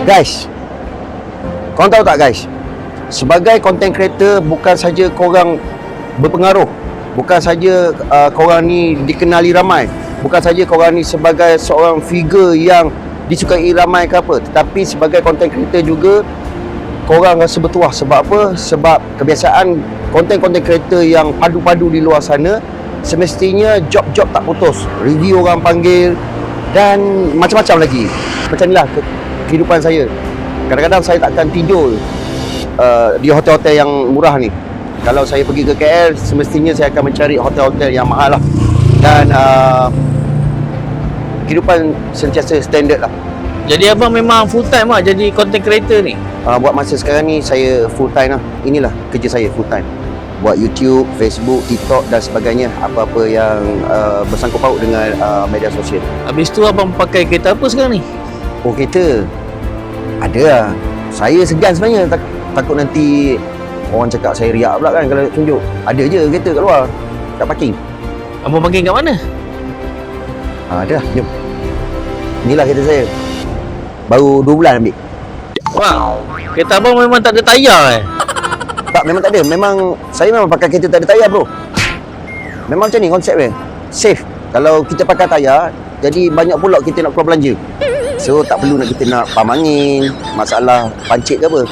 Guys, korang tahu tak guys, sebagai content creator bukan saja korang berpengaruh, bukan saja korang ni dikenali ramai, bukan saja korang ni sebagai seorang figure yang disukai ramai ke apa, tetapi sebagai content creator juga korang rasa bertuah. Sebab apa? Sebab kebiasaan content creator yang padu-padu di luar sana, semestinya job-job tak putus, review orang panggil dan macam-macam lagi. Macam inilah kehidupan saya. Kadang-kadang saya takkan tidur di hotel-hotel yang murah ni. Kalau saya pergi ke KL, semestinya saya akan mencari hotel-hotel yang mahal lah. Dan kehidupan sentiasa standard lah. Jadi abang memang full time lah jadi content creator ni? Buat masa sekarang ni saya full time lah. Inilah kerja saya full time. Buat YouTube, Facebook, TikTok dan sebagainya. Apa-apa yang bersangkut paut dengan media sosial. Habis tu abang pakai kereta apa sekarang ni? Oh, kereta? Ada lah. Saya segan sebenarnya. Takut nanti orang cakap saya riak pula kan kalau tunjuk. Ada je kereta kat luar, kat parking. Abang parking kat mana? Ada lah, jom. Inilah kereta saya. Baru 2 bulan ambil. Wow, kereta abang memang tak ada tayar Tak, memang tak ada. Saya memang pakai kereta tak ada tayar bro. Memang macam ni konsep dia. Safe. Kalau kita pakai tayar, jadi banyak pula kita nak keluar belanja. So tak perlu kita nak pam angin, masalah pancit ke apa.